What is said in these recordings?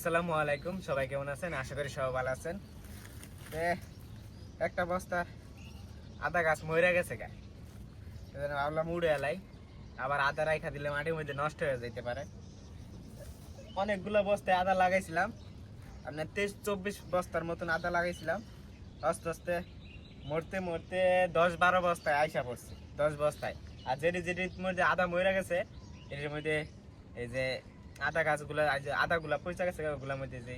আসসালামু আলাইকুম, সবাই কেমন আছেন? আশা করি সবাই ভালো আছেন। একটা বস্তা আদা গাছ মরে গেছে গা, ভাবলাম উড়ে এলাই, আবার আদা রাইখা দিলে মাটির মধ্যে নষ্ট হয়ে যেতে পারে। অনেকগুলো বস্তায় আদা লাগাইছিলাম, আপনার 23-24 বস্তার মতন আদা লাগাইছিলাম। আস্তে আস্তে মরতে মরতে 10-12 বস্তায় আইসা পড়ছে, 10 বস্তায়। আর যেটির মধ্যে আদা মরে গেছে এটির মধ্যে এই যে আদা গাছগুলো, আদাগুলা পয়সা গেছে, ওগুলোর মধ্যে যে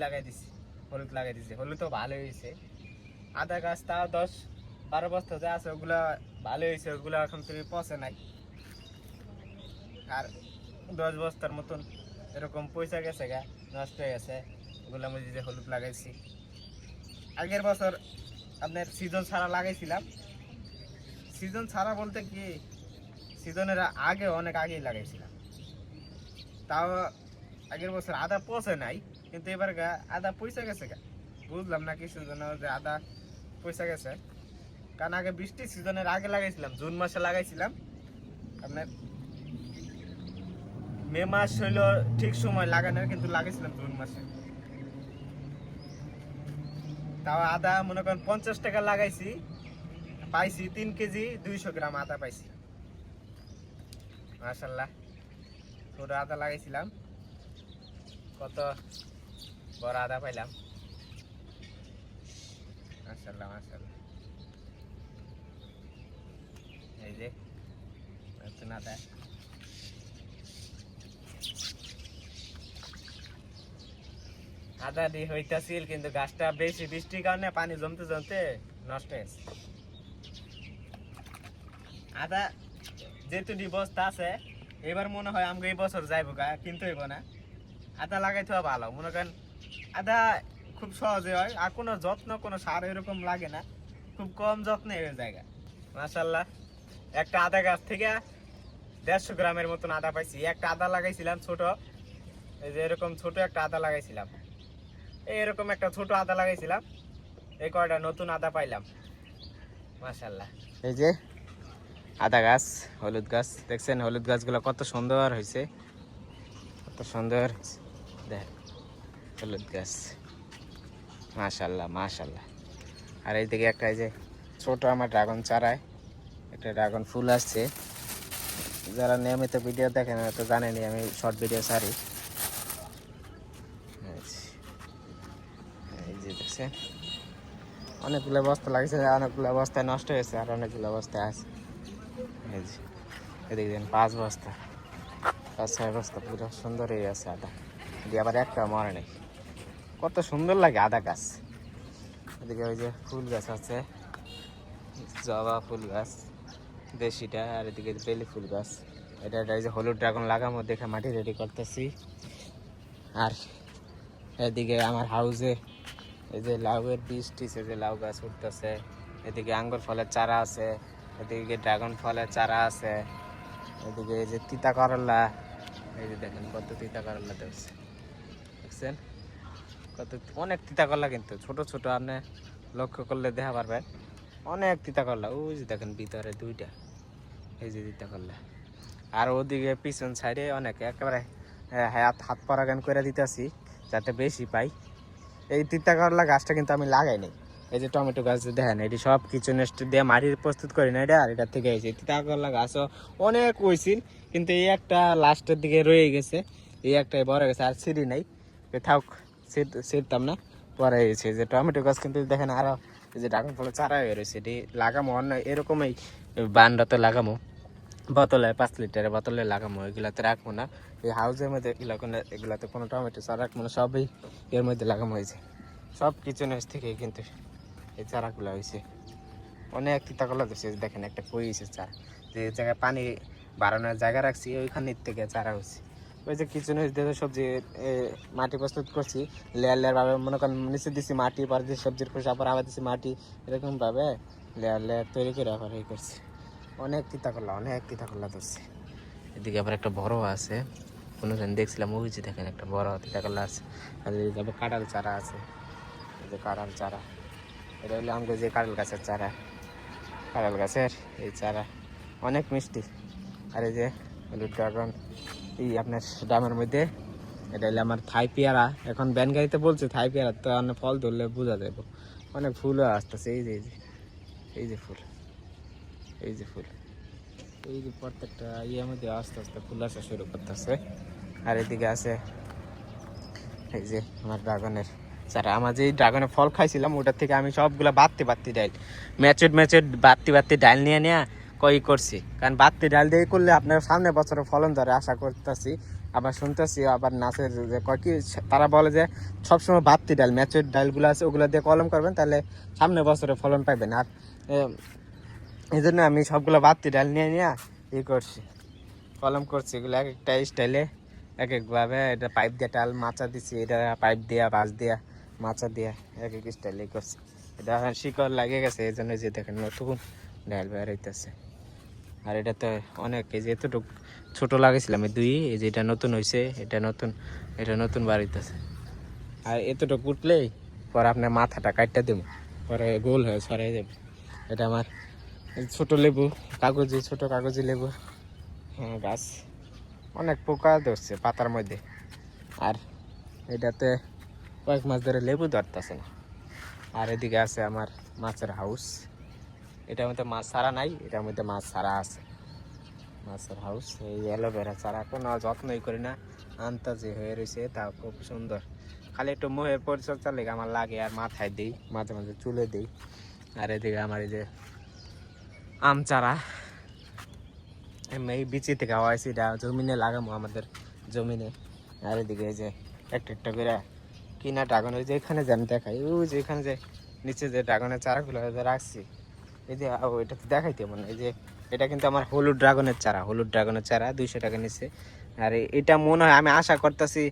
লাগাই দিছি, হলুদ লাগাই দিছি। হলুদ তো ভালো হয়েছে। আদা গাছ তাও 10-12 বস্তা যে আছে ওগুলা ভালো হয়েছে, ওগুলো এখন তুমি পচে নাই। আর 10 বস্তার মতন এরকম পয়সা গেছে গা, নষ্ট হয়ে গেছে। ওগুলোর মধ্যে যে হলুদ লাগাইছি, আগের বছর আপনার সিজন ছাড়া লাগাইছিলাম। সিজন ছাড়া বলতে কি, সিজনের আগে অনেক আগেই লাগাইছিলাম। তাও আগের বছর আদা পচে নাই, কিন্তু এবার আদা পয়সা গেছে গা। বুঝলাম না কিছু জন্য যে আদা পয়সা গেছে। কারণ আগে বৃষ্টি সিজনের আগে লাগাইছিলাম, জুন মাসে লাগাইছিলাম। আপনার মে মাস হইলো ঠিক সময় লাগানোর, কিন্তু লাগাইছিলাম জুন মাসে। তাও আদা মনে করেন 50 টাকা লাগাইছি, পাইছি 3 কেজি 200 গ্রাম আদা পাইছি। মাশাআল্লাহ, ছোট আদা লাগাইছিলাম, কত বড় আদা পাইলাম। মাশাআল্লাহ মাশাআল্লাহ, এই যে নতুন আদা। আদা দিয়ে হইতাছিল, কিন্তু গাছটা বেশি বৃষ্টির কারণে পানি জমতে জমতে নষ্ট হয়েছে। আদা যেহেতু বস্তা আছে, এবার মনে হয় আমাকে এই বছর যাইবো গা, কিন্তু হইব না। আদা লাগাইতে হবে ভালো, মনে করেন আদা খুব সহজে হয়, আর কোনো যত্ন কোনো সার এরকম লাগে না, খুব কম যত্নে হয়ে যায়। মাশাআল্লাহ, একটা আদা গাছ থেকে 150 গ্রামের মতন আদা পাইছি। একটা আদা লাগাইছিলাম ছোট, এই যে এরকম ছোট একটা আদা লাগাইছিলাম, এরকম একটা ছোট আদা লাগাইছিলাম, এই কয়টা নতুন আদা পাইলাম। মাশাআল্লাহ, এই যে আদা গাছ, হলুদ গাছ দেখছেন, হলুদ গাছগুলো কত সুন্দর হয়েছে, কত সুন্দর দেখ হলুদ গাছ। মাশাআল্লাহ মাশাআল্লাহ। আর এইদিকে একটা এই যে ছোট আমার ড্রাগন চারায় একটা ড্রাগন ফুল আসছে। যারা নিয়মিত ভিডিও দেখেন তো জানেনি আমি শর্ট ভিডিও ছাড়ি। এই যে দেখছেন অনেকগুলো বস্তা লাগছে, অনেকগুলো বস্তায় নষ্ট হয়েছে, আর অনেকগুলো বস্তায় আছে। এই যে এদিকে দেন 5 বস্তা 5-6 বস্তা পুরো সুন্দর হয়ে আছে আদা দিয়ে, আবার একটা মরে নেই। কত সুন্দর লাগে আদা গাছ। এদিকে ওই যে ফুল গাছ আছে, জবা ফুল গাছ দেশিটা, আর এদিকে বেলি ফুল গাছ। এটা এই যে হলুদ ড্রাগন লাগামো দেখে মাটি রেডি করতেছি। আর এদিকে আমার হাউসে এই যে লাউয়ের বীজ টিছে, যে লাউ গাছ উঠতেছে। এদিকে আঙ্গুর ফলের চারা আছে, এদিকে ড্রাগন ফলের চারা আছে। এদিকে এই যে তিতা করলা, এই যে দেখেন কত তিতা করলা দেখছেন, কত অনেক তিতা করলা, কিন্তু ছোট ছোট আপনি লক্ষ্য করলে দেখা পারবেন অনেক তিতা করলা। ওই যে দেখেন ভিতরে 2টা, এই যে তিতা করলা। আর ওদিকে পিছন সাইডে অনেক, একেবারে হাত পরাগান করে দিতেছি যাতে বেশি পাই। এই তিতা করলা গাছটা কিন্তু আমি লাগাই নাই। এই যে টমেটো গাছ দেখেন, এটি সব কিছু নষ্ট দিয়ে মাটির প্রস্তুত করি না এটা, আর এটার থেকে হয়েছে। তিতা করলা গাছও অনেক হয়েছিল, কিন্তু এই একটা লাস্টের দিকে রয়ে গেছে, এই একটাই বড় গেছে, আর সিঁড়ি নাই, থাক ছিঁড়তাম না, পরে হয়েছে। যে টমেটো গাছ কিন্তু দেখেন আরও এই যে ড্রাগন ফলের চারা হয়ে রয়েছে, এটি লাগামো অন্য এরকমই বান্ডাতে লাগামো, বোতলে 5 লিটারের বোতলে লাগামো, এগুলাতে রাখবো না। এই হাউসের মধ্যে এগুলাতে কোনো টমেটো চারা রাখবো না, সবই এর মধ্যে লাগামো। হয়েছে সব কিছু নিচ থেকে কিন্তু এই চারাগুলো হয়েছে। অনেক তিতা করলা ধরছে, দেখেন একটা কইছে চারা, যে জায়গায় পানি বাড়ানোর জায়গা রাখছি ওইখানের থেকে চারা হয়েছে। ওই যে কিছু নিচ দিয়ে সবজি মাটি প্রস্তুত করছি লেয়ার লেয়ার ভাবে, মনে করেন নিচে দিচ্ছি মাটি, পরে দিয়ে সবজির খোসা, পর আবার দিচ্ছি মাটি, এরকম ভাবে লেয়ার লেয়ার তৈরি করে আবার এই করছি। অনেক তিতা করলা ধরছে। এদিকে আবার একটা বড় আছে, কোনো দিন দেখছিলাম, ওই যে দেখেন একটা বড় তিতা করলা আছে। আর এদিকে আবার কাঁঠাল চারা আছে, এই যে কাঁঠাল চারা, এটা হলো আমাকে যে কাঁঠাল গাছের চারা, কাঁঠাল গাছের এই চারা অনেক মিষ্টি। আর এই যে হলুদ ড্রাগন, এই আপনার ড্রামের মধ্যে এটা হলো আমার থাই পেয়ারা। এখন ব্যান গাড়িতে বলছে থাই পেয়ারা, তো অনেক ফল ধরলে বোঝা যাবে। অনেক ফুলও আসতেছে, এই যে এই যে ফুল, এই যে ফুল, এই যে প্রত্যেকটা ইয়ের মধ্যে আস্তে আস্তে ফুল আসা শুরু করতেছে। আর এদিকে আছে এই যে আমার ড্রাগনের চারা। আমার যে ড্রাগনের ফল খাইছিলাম ওটার থেকে আমি সবগুলা বাড়তি ডাইল, ম্যাচুড বাড়তি ডাইল নিয়ে কই করছি। কারণ বাড়তি ডাইল দিয়ে করলে আপনার সামনে বছরে ফলন ধরে আশা করতেছি। আবার শুনতেছি আবার নাচের যে কয় কি তারা বলে যে সবসময় বাড়তি ডাল, ম্যাচুড ডালগুলো আছে ওগুলো দিয়ে কলম করবেন, তাহলে সামনে বছরে ফলন পাইবেন। আর এই জন্য আমি সবগুলো বাড়তি ডাল নিয়ে করছি, কলম করছি। এগুলো এক একটা স্টাইলে এক একভাবে, এটা পাইপ দিয়ে ডাল মাচা দিছি, এটা পাইপ দিয়া বাঁশ দিয়া মাচা দিয়া এক এক স্টাইলে করছি। এটা এখন শিকড় লাগিয়ে গেছে, এই জন্য যে দেখেন নতুন ডাল বের হইতেছে। আর এটা তো অনেক, এই যে এতটুকু ছোটো লাগাইছিলাম এই দুই, এই যে এটা নতুন হয়েছে, এটা নতুন বাড়িতেছে। আর এতটুকু উঠলেই পরে আপনার মাথাটা কাটটা দেবো, পরে গোল হয়ে সরাই যাবে। এটা আমার ছোটো লেবু, ছোটো কাগজি লেবু। হ্যাঁ, গাছ অনেক পোকা ধরছে পাতার মধ্যে। আর এটাতে কয়েক মাস ধরে লেবু ধরতেছে না। আর এদিকে আছে আমার মাছের হাউস, এটার মধ্যে মাছ ছাড়া নাই, এটার মধ্যে মাছ ছাড়া আছে। মাছের হাউস, এই অ্যালোভেরা চারা কোনো যত্নই করি না, আন্তাজে হয়ে রয়েছে, তা খুব সুন্দর। খালি একটু মুহের পরিচর্যা লেগে আমার লাগে, আর মাথায় দিই, মাঝে মাঝে চুলে দিই। আর এদিকে আমার এই যে আম চারা, এই বিচি থেকে হওয়াইছি, এটা জমিনে লাগাবো আমাদের জমিনে। আর এদিকে এই যে একটা করে কিনা ড্রাগন, ওই যে এখানে যে আমি দেখাই, ওই যে এখানে যে নিচে যে ড্রাগনের চারাগুলো রাখছি, এই যে এটা তো দেখাইতে মনে, এই যে এটা কিন্তু আমার হলুদ ড্রাগনের চারা 200 টাকা নিচ্ছে। আর এটা মনে হয়, আমি আশা করতেছি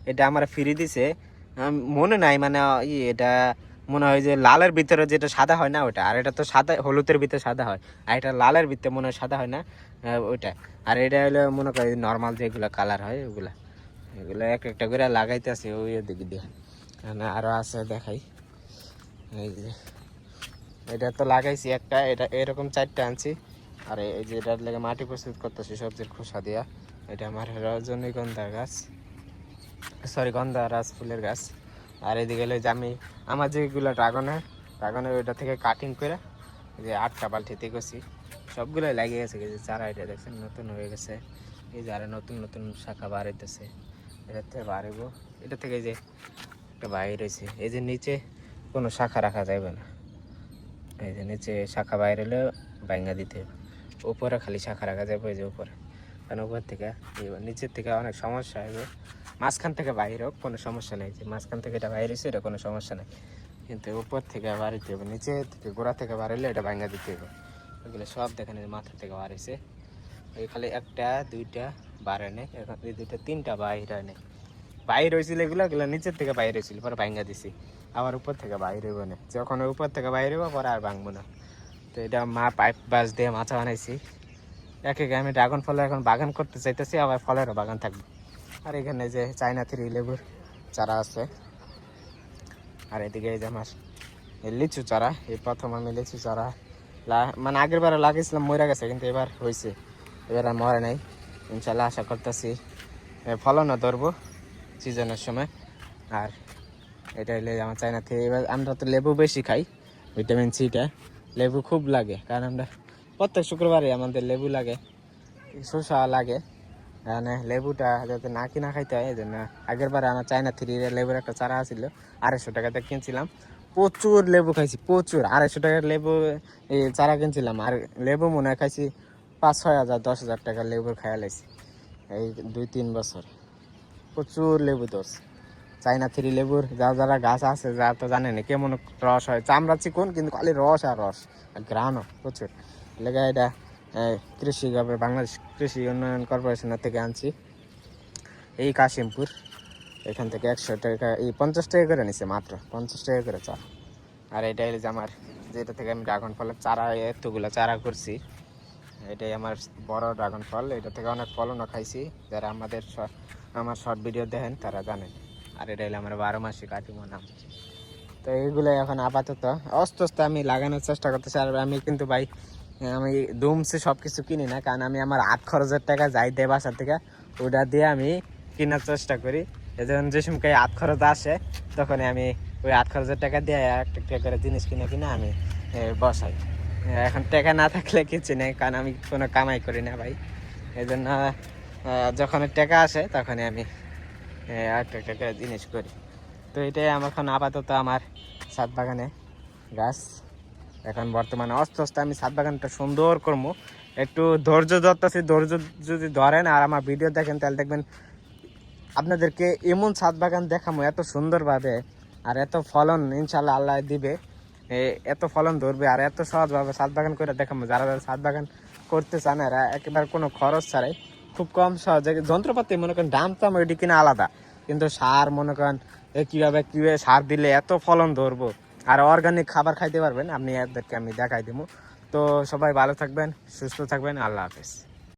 এটা আমার ফ্রি দিছে, মনে নাই মানে এটা মনে হয় যে লালের ভিতরে যেটা সাদা হয় না ওটা, আর এটা তো সাদা, হলুদের ভিতরে সাদা হয়, আর এটা লালের ভিতরে মনে হয় সাদা হয় না ওইটা। আর এটা হলো মনে করি নর্মাল যেগুলো কালার হয় ওগুলা, এগুলো এক একটা করে লাগাইতে আছে ওই দিকে দিয়ে। আরও আছে দেখাই, এই যে এটা তো লাগাইছি একটা, এটা এরকম 4টা আনছি। আর এই যে এটার লেগে মাটি প্রস্তুত করতেছি সবজির খোসা দিয়া। এটা আমার রজনীগন্ধা গাছ, গন্ধারাজ ফুলের গাছ। আর এদিকে এলো যে আমি আমার যেগুলো ড্রাগনের ওইটা থেকে কাটিং করে যে 8টা বালতিতে করছি, সবগুলোই লাগিয়ে গেছে। যে চারা এটা দেখছেন নতুন হয়ে গেছে, এই যে আরো নতুন শাখা বাড়াইতেছে, এটা থেকে বাড়িব। এটা থেকে যে একটা বাইর হয়েছে, এই যে নিচে কোনো শাখা রাখা যাবে না, এই যে নিচে শাখা বাইর হলে ভাঙ্গা দিতে হবে, উপরে খালি শাখা রাখা যাবে ওই যে উপরে। কারণ উপর থেকে নিচের থেকে অনেক সমস্যা হবে, মাঝখান থেকে বাইরে হোক কোনো সমস্যা নেই, যে মাঝখান থেকে এটা বাইরে এটা কোনো সমস্যা নেই, কিন্তু উপর থেকে বাড়িতে হবে, নিচে থেকে গোড়া থেকে বাড়াইলে এটা ভাঙ্গা দিতে হবে। ওইগুলো সব দেখেন মাথা থেকে বাড়িছে, ওই খালি 1টা 2টা বাড়ে নেই, এখন এই 2টা 3টা বাইরে নেই, বাইর হয়েছিল এগুলো নিচের থেকে বাইরে হয়েছিল, পরে ভাঙ্গা দিছি। আবার উপর থেকে বাইরে হইব না, যখন উপর থেকে বাইরে হইব পরে আর ভাঙবো না। তো এটা মা পাইপ বাস দিয়ে মাছা বানাইছি। এক আমি ড্রাগন ফলের এখন বাগান করতে চাইতেছি, আবার ফলেরও বাগান থাকবে। আর এখানে যে চায়না 3 লেবুর চারা আছে। আর এদিকে এই যে আমার লিচু চারা, এই প্রথম আমি লিচু চারা মানে আগের বারে লাগিয়েছিলাম, মরে গেছে, কিন্তু এবার হয়েছে, এবার আর মরে নাই। ইনশাল্লাহ আশা করতেছি ফলনও ধরবো সিজনের সময়। আর এটা হলে আমার চায়না 3। এবার আমরা তো লেবু বেশি খাই, ভিটামিন সিটা লেবু খুব লাগে, কারণ আমরা প্রত্যেক শুক্রবারে আমাদের লেবু লাগে, শসা লাগে। মানে লেবুটা যাতে না কিনা খাইতে হয়, এই জন্য আগের বারে আমার চায়না 3 লেবুর একটা চারা ছিল, 250 টাকাতে কিনছিলাম। প্রচুর লেবু খাইছি, প্রচুর। 250 টাকার লেবু এই চারা কিনছিলাম, আর লেবু মনে হয় খাইছি 5-6 হাজার 10,000 টাকার লেবুর খাইয়া লাইছি এই 2-3 বছর। প্রচুর লেবু ধরছে চায়না 3 লেবুর। যারা গাছ আছে যা তো জানেন কেমন রস হয়, চামড়া চিকন কিন্তু খালি রস আর রস, আর ঘ্রাণও প্রচুর। লেগে এটা কৃষি বাংলাদেশ কৃষি উন্নয়ন কর্পোরেশনের থেকে আনছি, এই কাশিমপুর। এখান থেকে 100 টাকা, এই 50 টাকা করে নিছে, মাত্র 50 টাকা করে চারা। আর এটাই যে আমার যেটা থেকে আমি ড্রাগন ফলের চারা এতগুলো চারা করছি, এটাই আমার বড় ড্রাগন ফল। এটা থেকে অনেক ফলনও খাইছি, যারা আমার শর্ট ভিডিও দেখেন তারা জানেন। আর এটা হলো আমার 12 মাসি কাটিমো নাম। তো এইগুলো এখন আপাতত আস্তে আস্তে আমি লাগানোর চেষ্টা করতেছি। আর আমি কিন্তু ভাই আমি দুমসে সব কিছু কিনি না, কারণ আমি আমার 8 খরচের টাকা যাই দেয় বাসার থেকে, ওটা দিয়ে আমি কেনার চেষ্টা করি। এজন্য যে সময় হাত খরচ আসে তখনই আমি ওই হাত খরচের টাকা দিয়ে একটা একটা করে জিনিস কিনে কিনে আমি বসাই। এখন টাকা না থাকলে কিছু নেই, কারণ আমি কোনো কামাই করি না ভাই। এই জন্য যখন টাকা আসে তখনই আমি একটা একটা করে জিনিস করি। তো এটাই আমার এখন আপাতত আমার ছাদ বাগানে গাছ। এখন বর্তমানে আস্তে আস্তে আমি ছাদ বাগানটা সুন্দর করবো। একটু ধৈর্য ধরতেছি, ধৈর্য যদি ধরেন আর আমার ভিডিও দেখেন তাহলে দেখবেন আপনাদেরকে এমন ছাদ বাগান দেখাবো এত সুন্দরভাবে, আর এত ফলন ইনশাল্লাহ আল্লাহ দিবে, এত ফলন ধরবে আর এত সহজভাবে ছাদ বাগান করে দেখাবো। যারা যারা ছাদ বাগান করতে চান এরা একেবারে কোনো খরচ ছাড়াই খুব কম সহজে, যন্ত্রপাতি মনে করেন দাম টাম ওইটি কিনা আলাদা, কিন্তু সার মনে করেন কীভাবে সার দিলে এত ফলন ধরবো আর অর্গানিক খাবার খাইতে পারবেন আপনি, এদেরকে আমি দেখাই দেবো। তো সবাই ভালো থাকবেন, সুস্থ থাকবেন, আল্লাহ হাফেজ।